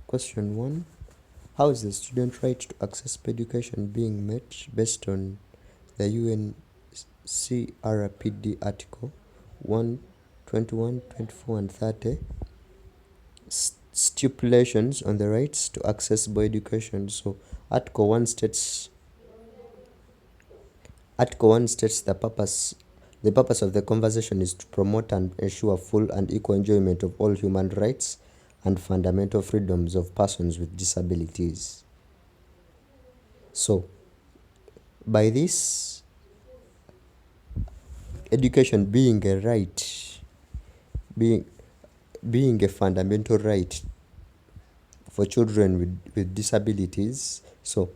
Question 1. How is the student right to access education being met based on the UNCRPD Article 1, 21, 24, and 30? Stipulations on the rights to accessible education. So Article 1 states the purpose of the conversation is to promote and ensure full and equal enjoyment of all human rights and fundamental freedoms of persons with disabilities. So, by this, education being a right, being a fundamental right for children with disabilities. So,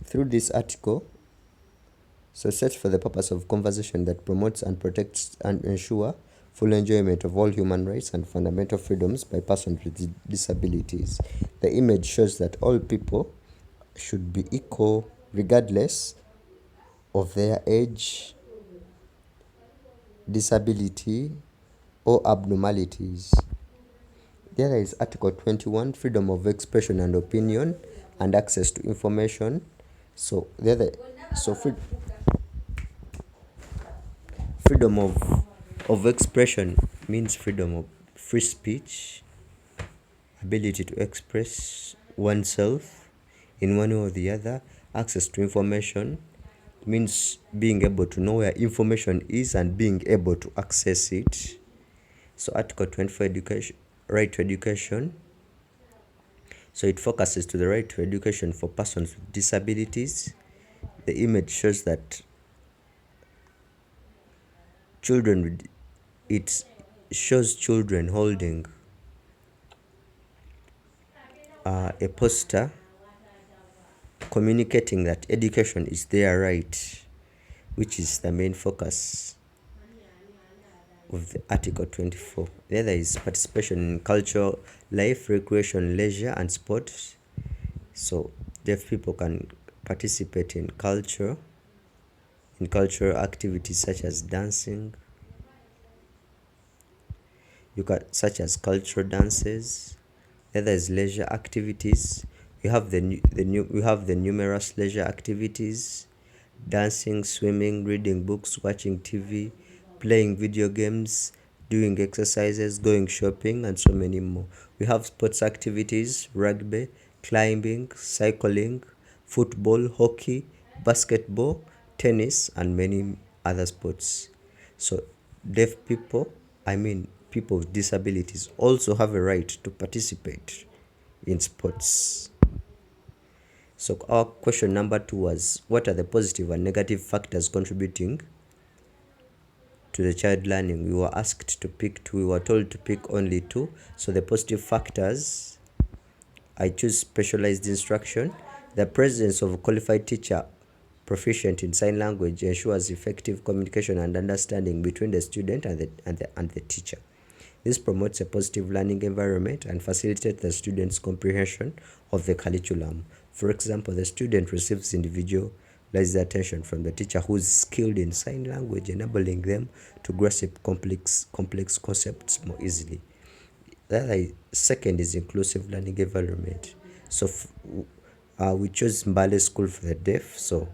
through this article, set for the purpose of conversation that promotes and protects and ensure full enjoyment of all human rights and fundamental freedoms by persons with disabilities. The image shows that all people should be equal regardless of their age, disability, or abnormalities. The other is Article 21, freedom of expression and opinion and access to information. Freedom of expression means freedom of free speech, ability to express oneself in one way or the other. Access to information means being able to know where information is and being able to access it. So Article 24, right to education. So it focuses to the right to education for persons with disabilities. The image shows that it shows children holding a poster communicating that education is their right, which is the main focus of the Article 24. The other is participation in cultural life, recreation, leisure, and sport. So deaf people can participate in cultural activities such as dancing, such as cultural dances. The other is leisure activities. We have the numerous leisure activities: dancing, swimming, reading books, watching TV, playing video games, doing exercises, going shopping, and so many more. We have sports activities: rugby, climbing, cycling, football, hockey, basketball, tennis, and many other sports. So deaf people, people with disabilities, also have a right to participate in sports. So our question number 2 was, what are the positive and negative factors contributing to the child learning? We were asked to pick 2. We were told to pick only 2. So the positive factors, I choose specialized instruction. The presence of a qualified teacher proficient in sign language ensures effective communication and understanding between the student and the teacher. This promotes a positive learning environment and facilitates the student's comprehension of the curriculum. For example, the student receives individualized attention from the teacher who is skilled in sign language, enabling them to grasp complex concepts more easily. The second is inclusive learning environment. So we chose Mbale School for the Deaf. So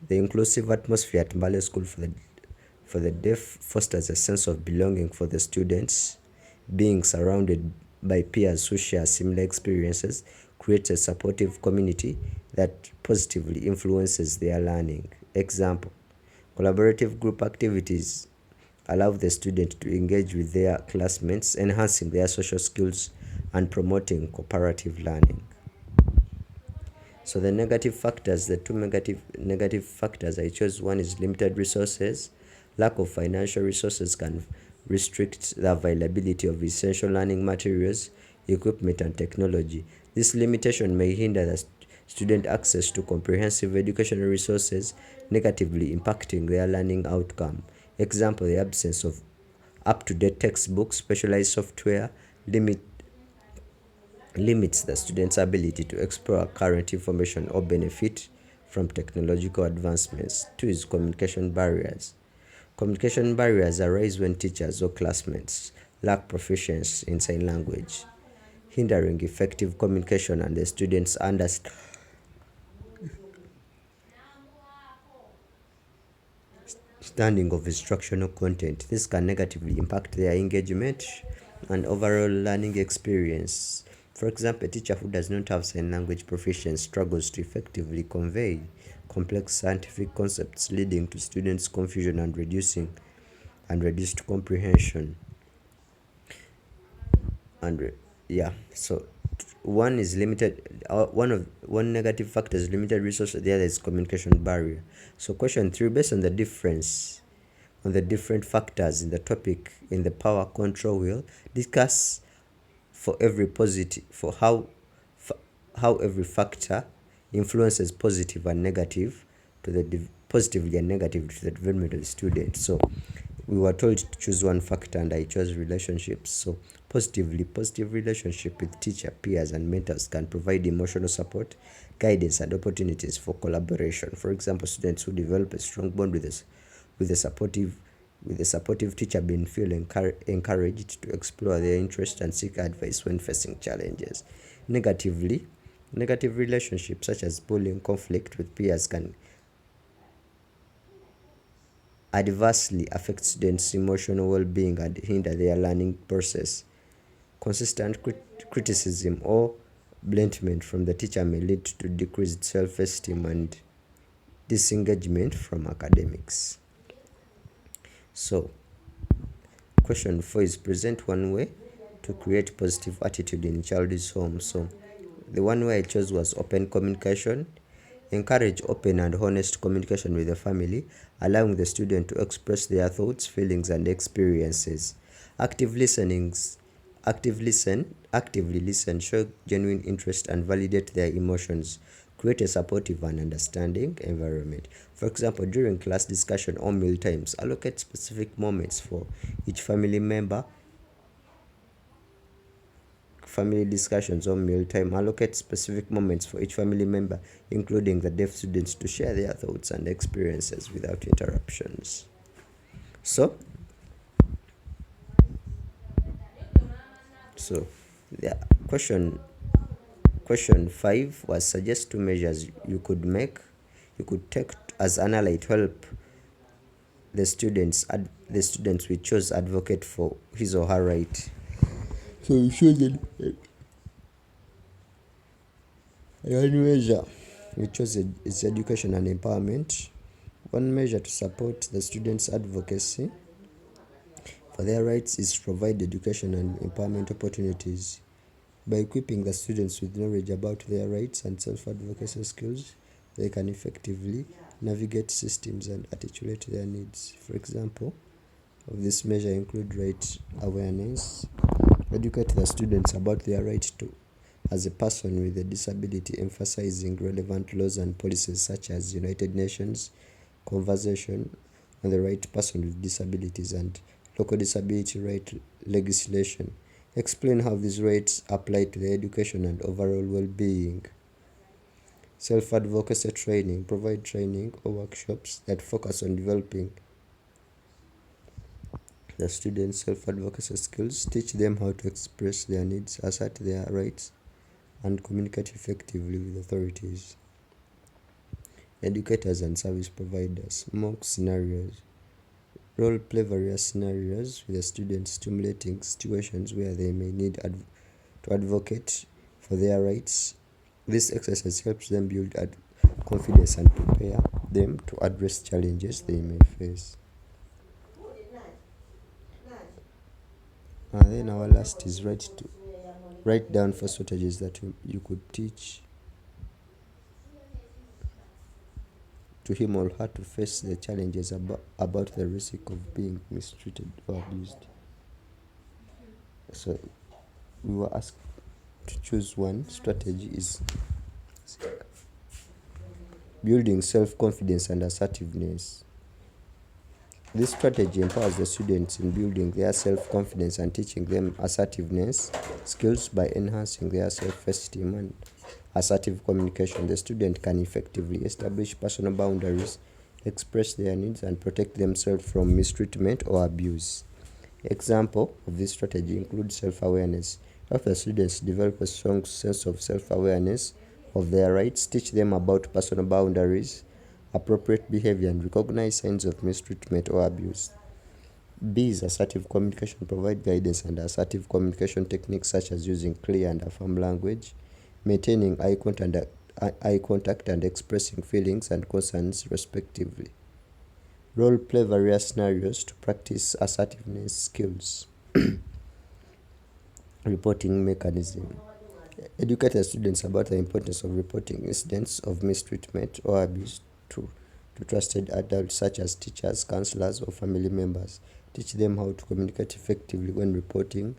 the inclusive atmosphere at Mbale School for the deaf fosters a sense of belonging for the students. Being surrounded by peers who share similar experiences creates a supportive community that positively influences their learning. Example: collaborative group activities allow the student to engage with their classmates, enhancing their social skills and promoting cooperative learning. So the negative factors, the 2 negative factors I chose, one is limited resources. Lack of financial resources can restrict the availability of essential learning materials, equipment, and technology. This limitation may hinder the student access to comprehensive educational resources, negatively impacting their learning outcome. Example: the absence of up-to-date textbooks, specialized software limits the student's ability to explore current information or benefit from technological advancements. 2 is communication barriers. Communication barriers arise when teachers or classmates lack proficiency in sign language. hindering effective communication and the students' understanding of instructional content. This can negatively impact their engagement and overall learning experience. For example, a teacher who does not have sign language proficiency struggles to effectively convey complex scientific concepts, leading to students' confusion and reduced comprehension. And yeah, so one is limited. One negative factor is limited resources. The other is communication barrier. So question 3: based on the different factors in the topic in the power control wheel, discuss for every positive for how every factor influences positive and negative to positively and negatively to the development of the student. So we were told to choose one factor and I chose relationships. So positive relationship with teacher, peers and mentors can provide emotional support, guidance and opportunities for collaboration. For example, students who develop a strong bond with a supportive teacher being feel encouraged to explore their interests and seek advice when facing challenges. Negative relationships such as bullying, conflict with peers can adversely affect students' emotional well-being and hinder their learning process. Consistent criticism or bluntment from the teacher may lead to decreased self-esteem and disengagement from academics. So, question 4 is present one way to create positive attitude in child's home. So, the one way I chose was open communication. Encourage open and honest communication with the family, allowing the student to express their thoughts, feelings, and experiences. Actively listen, show genuine interest, and validate their emotions. Create a supportive and understanding environment. For example, during class discussion or meal times, allocate specific moments for each family member. Family discussions or mealtime, allocate specific moments for each family member, including the deaf students, to share their thoughts and experiences without interruptions. So the question 5 was suggest 2 measures you could take as an ally to help the students we chose advocate for his or her right. So we chose one measure we chose is education and empowerment. One measure to support the students' advocacy for their rights is to provide education and empowerment opportunities. By equipping the students with knowledge about their rights and self-advocacy skills, they can effectively navigate systems and articulate their needs. For example, of this measure include right awareness. Educate the students about their right to as a person with a disability, emphasizing relevant laws and policies such as United Nations Convention on the Right to Person with Disabilities and local disability right legislation. Explain how these rights apply to their education and overall well-being. Self-advocacy training. Provide training or workshops that focus on developing the students' self-advocacy skills. Teach them how to express their needs, assert their rights, and communicate effectively with authorities. Educators and service providers. Mock scenarios. Role play various scenarios with the students, stimulating situations where they may need to advocate for their rights. This exercise helps them build confidence and prepare them to address challenges they may face. And then our last is write down 4 strategies that you could teach to him or her to face the challenges about the risk of being mistreated or abused. So we were asked to choose one strategy is building self-confidence and assertiveness. This strategy empowers the students in building their self-confidence and teaching them assertiveness skills by enhancing their self-esteem and assertive communication. The student can effectively establish personal boundaries, express their needs, and protect themselves from mistreatment or abuse. Example of this strategy includes self-awareness. Help the students develop a strong sense of self-awareness of their rights, teach them about personal boundaries, appropriate behavior, and recognize signs of mistreatment or abuse. B is assertive communication. Provide guidance and assertive communication techniques such as using clear and affirm language, maintaining eye contact and expressing feelings and concerns respectively. Role play various scenarios to practice assertiveness skills. Reporting mechanism. Educate the students about the importance of reporting incidents of mistreatment or abuse to trusted adults such as teachers, counselors, or family members. Teach them how to communicate effectively when reporting,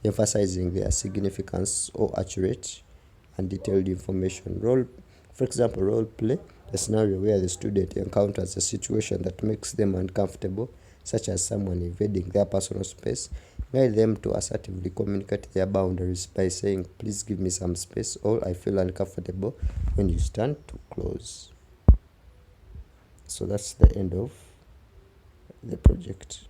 emphasizing their significance or accurate and detailed information. For example, role play a scenario where the student encounters a situation that makes them uncomfortable, such as someone invading their personal space. Guide them to assertively communicate their boundaries by saying, "Please give me some space," or "I feel uncomfortable when you stand too close." So that's the end of the project.